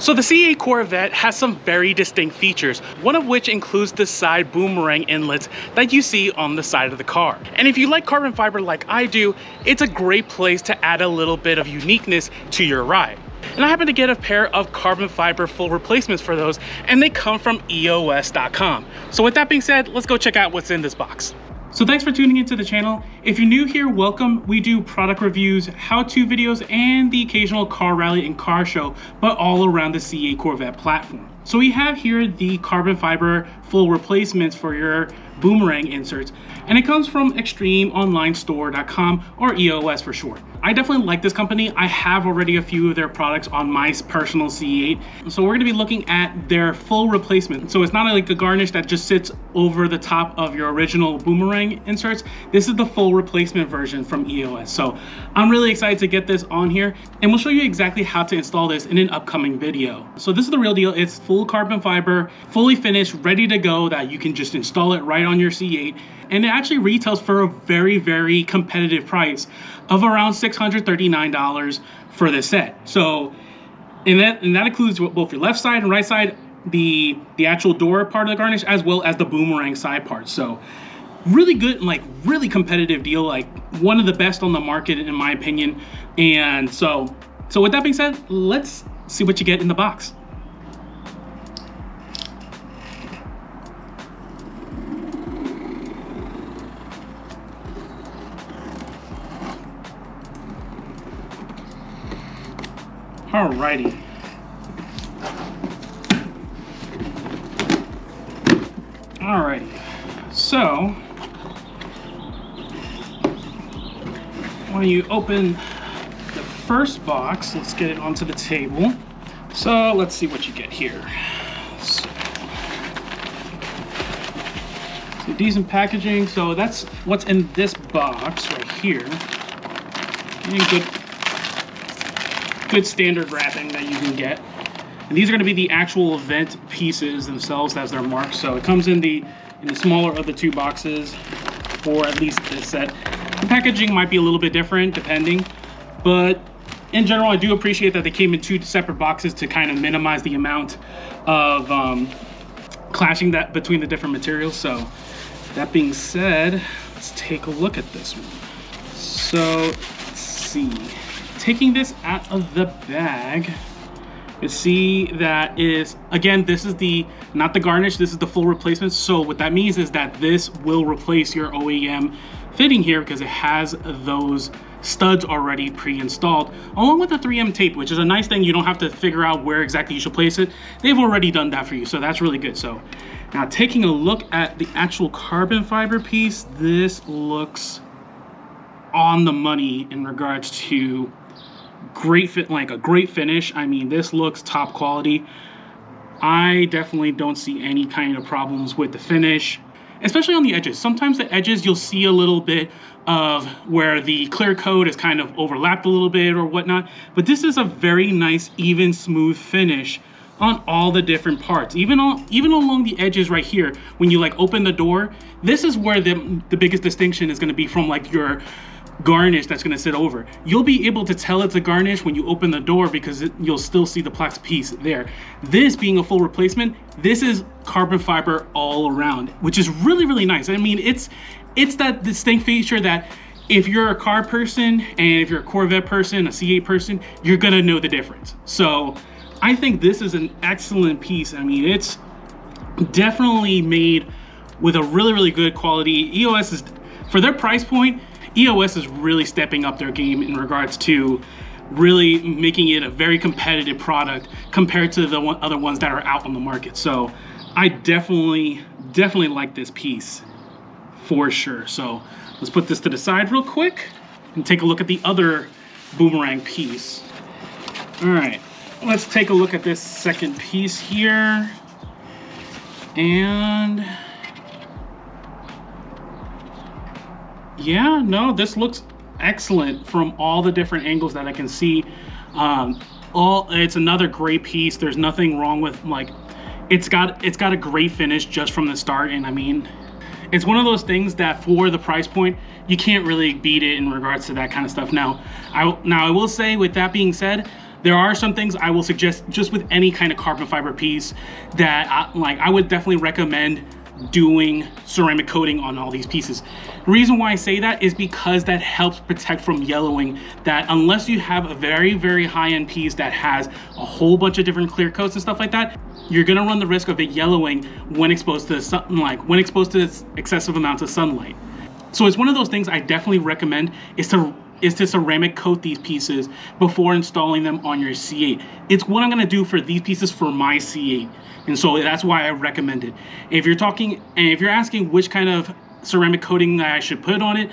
So the C8 Corvette has some very distinct features, one of which includes the side boomerang inlets that you see on the side of the car. And if you like carbon fiber like I do, it's a great place to add a little bit of uniqueness to your ride. And I happen to get a pair of carbon fiber full replacements for those, and they come from EOS.com. So with that being said, let's go check out what's in this box. So thanks for tuning into the channel. If you're new here, welcome. We do product reviews, how-to videos, and the occasional car rally and car show, but all around the C8 Corvette platform. So we have here the carbon fiber full replacements for your boomerang inserts, and it comes from extremeonlinestore.com, or EOS for short. I definitely like this company. I have already a few of their products on my personal C8. So we're gonna be looking at their full replacement. So it's not like a Garnish that just sits over the top of your original boomerang inserts. This is the full replacement version from EOS. So I'm really excited to get this on here, and we'll show you exactly how to install this in an upcoming video. So this is the real deal. It's full carbon fiber, fully finished, ready to go, that you can just install it right on your C8. And it actually retails for a very, very competitive price of around $639 for this set. So, and that includes both your left side and right side, the actual door part of the Garnish, as well as the boomerang side part. So really good, like really competitive deal, like one of the best on the market in my opinion. And so with that being said, let's see what you get in the box. Alrighty. Alrighty. So when you open the first box, let's get it onto the table. So let's see what you get here. So decent packaging. So that's what's in this box right here. And good standard wrapping that you can get. And these are going to be the actual event pieces themselves as they're marked. So it comes in the smaller of the two boxes for at least this set. The packaging might be a little bit different depending, but in general I do appreciate that they came in two separate boxes to kind of minimize the amount of clashing that between the different materials. So that being said, let's take a look at this one. So let's see. Taking this out of the bag, you see that is, again, this is not the Garnish, this is the full replacement. So what that means is that this will replace your OEM fitting here because it has those studs already pre-installed, along with the 3M tape, which is a nice thing. You don't have to figure out where exactly you should place it. They've already done that for you, so that's really good. So now taking a look at the actual carbon fiber piece, this looks on the money in regards to great fit, like a great finish. I mean, this looks top quality. I definitely don't see any kind of problems with the finish, especially on the edges. Sometimes the edges you'll see a little bit of where the clear coat is kind of overlapped a little bit or whatnot, but this is a very nice, even, smooth finish on all the different parts, even along the edges right here. When you like open the door, this is where the biggest distinction is going to be from like your Garnish that's going to sit over. You'll be able to tell it's a Garnish when you open the door because you'll still see the plastic piece there. This being a full replacement, this is carbon fiber all around, which is really, really nice. I mean, it's that distinct feature that if you're a car person and if you're a Corvette person, a C8 person, you're gonna know the difference. So I think this is an excellent piece. I mean, it's definitely made with a really, really good quality. EOS is, for their price point, EOS is really stepping up their game in regards to really making it a very competitive product compared to the other ones that are out on the market. So I definitely like this piece for sure. So let's put this to the side real quick and take a look at the other boomerang piece. All right, let's take a look at this second piece here. And yeah, no, this looks excellent from all the different angles that I can see. It's another great piece. There's nothing wrong with, like, it's got a great finish just from the start. And I mean, it's one of those things that for the price point, you can't really beat it in regards to that kind of stuff. Now I will say, with that being said, There are some things I will suggest just with any kind of carbon fiber piece that I would definitely recommend doing ceramic coating on all these pieces. The reason why I say that is because that helps protect from yellowing. That unless you have a very, very high-end piece that has a whole bunch of different clear coats and stuff like that, you're gonna run the risk of it yellowing when exposed to when exposed to excessive amounts of sunlight. So it's one of those things I definitely recommend is to ceramic coat these pieces before installing them on your C8. It's what I'm gonna do for these pieces for my C8. And so that's why I recommend it. If you're asking which kind of ceramic coating that I should put on it,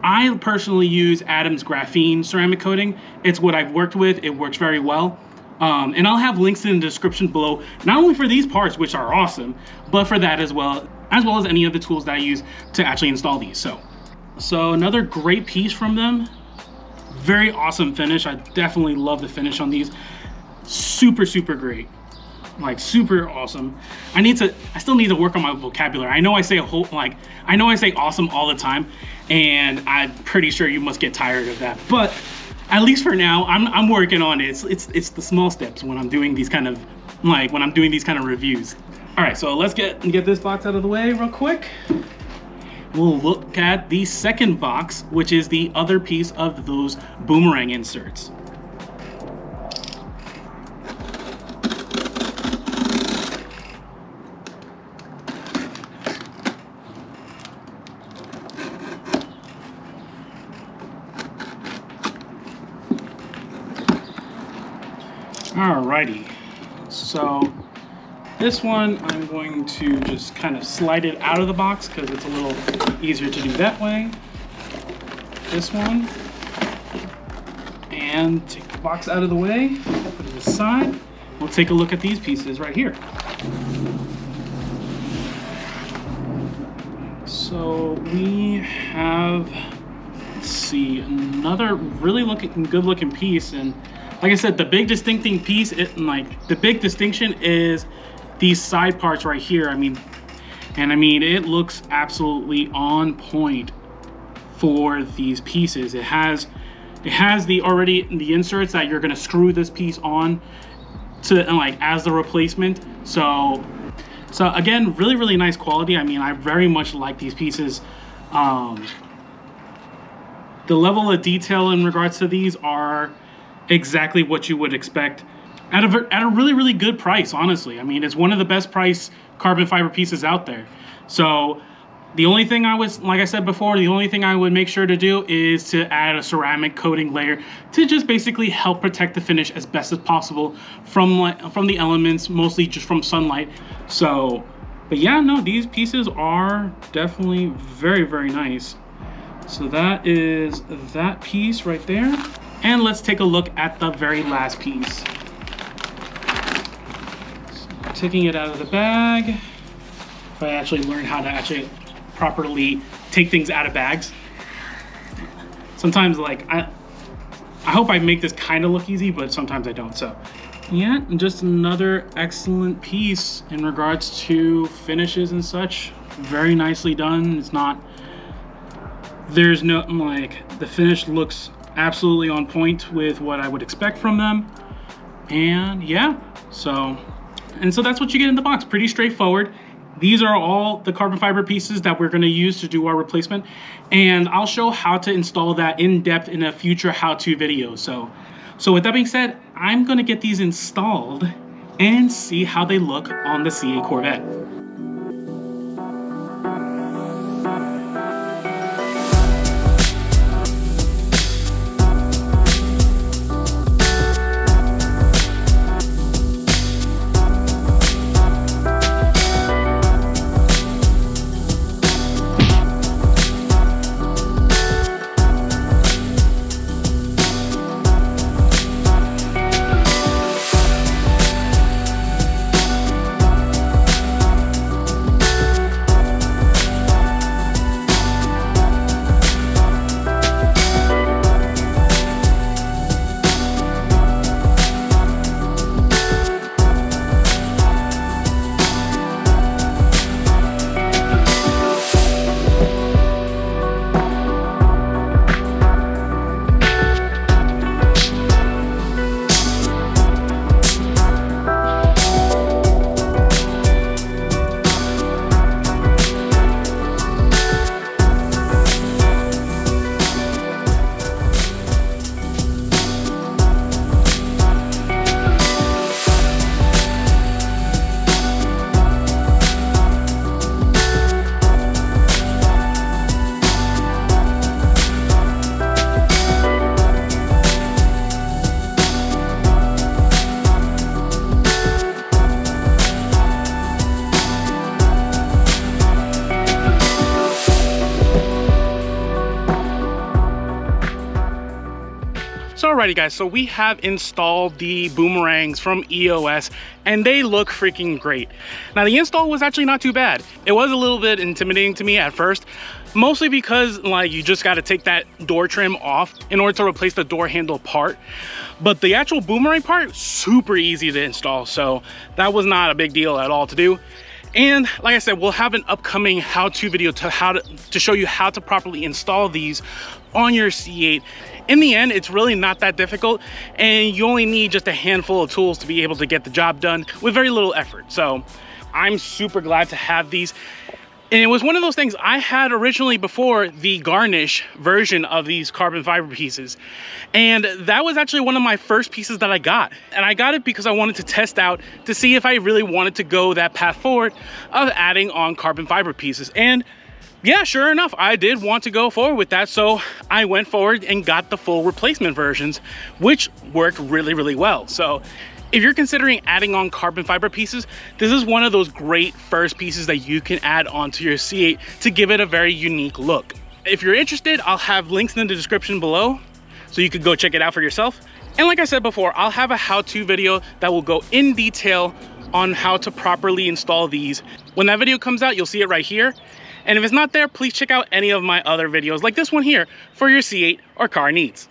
I personally use Adam's graphene ceramic coating. It's what I've worked with. It works very well. And I'll have links in the description below, not only for these parts, which are awesome, but for that as well as any of the tools that I use to actually install these. So another great piece from them. Very awesome finish. I definitely love the finish on these. Super, super great. Like super awesome. I still need to work on my vocabulary. I know I say awesome all the time, and I'm pretty sure you must get tired of that. But at least for now, I'm working on it. It's the small steps when I'm doing these kind of reviews. All right, so let's get this box out of the way real quick. We'll look at the second box, which is the other piece of those boomerang inserts. Alrighty, so this one I'm going to just kind of slide it out of the box because it's a little easier to do that way. This one, and take the box out of the way, put it aside. We'll take a look at these pieces right here. So we have, let's see, another really good looking piece, and like I said, the big distincting piece, the big distinction is these side parts right here. I mean, it looks absolutely on point for these pieces. It has the inserts that you're gonna screw this piece on to as the replacement. So again, really, really nice quality. I mean, I very much like these pieces. The level of detail in regards to these are exactly what you would expect at a really, really good price, honestly. I mean, it's one of the best priced carbon fiber pieces out there. So the only thing like I said before, the only thing I would make sure to do is to add a ceramic coating layer to just basically help protect the finish as best as possible from the elements, mostly just from sunlight. So, but yeah, no, these pieces are definitely very, very nice. So that is that piece right there. And let's take a look at the very last piece. So, taking it out of the bag. If I actually learn how to actually properly take things out of bags. Sometimes I hope I make this kind of look easy, but sometimes I don't. So yeah, just another excellent piece in regards to finishes and such. Very nicely done. There's no, the finish looks absolutely on point with what I would expect from them. And yeah, so that's what you get in the box. Pretty straightforward. These are all the carbon fiber pieces that we're going to use to do our replacement, and I'll show how to install that in depth in a future how-to video. So with that being said, I'm going to get these installed and see how they look on the C8 Corvette. Alrighty guys, so we have installed the boomerangs from EOS and they look freaking great. Now the install was actually not too bad. It was a little bit intimidating to me at first, mostly because like you just got to take that door trim off in order to replace the door handle part. But the actual boomerang part, super easy to install, so that was not a big deal at all to do. And like I said, we'll have an upcoming how-to video to show you how to properly install these on your C8. In the end, it's really not that difficult, and you only need just a handful of tools to be able to get the job done with very little effort. So I'm super glad to have these. And it was one of those things I had originally before the Garnish version of these carbon fiber pieces. And that was actually one of my first pieces that I got. And I got it because I wanted to test out to see if I really wanted to go that path forward of adding on carbon fiber pieces. And yeah, sure enough, I did want to go forward with that. So I went forward and got the full replacement versions, which worked really, really well. So if you're considering adding on carbon fiber pieces, this is one of those great first pieces that you can add onto your C8 to give it a very unique look. If you're interested, I'll have links in the description below so you could go check it out for yourself. And like I said before, I'll have a how-to video that will go in detail on how to properly install these. When that video comes out, you'll see it right here. And if it's not there, please check out any of my other videos like this one here for your C8 or car needs.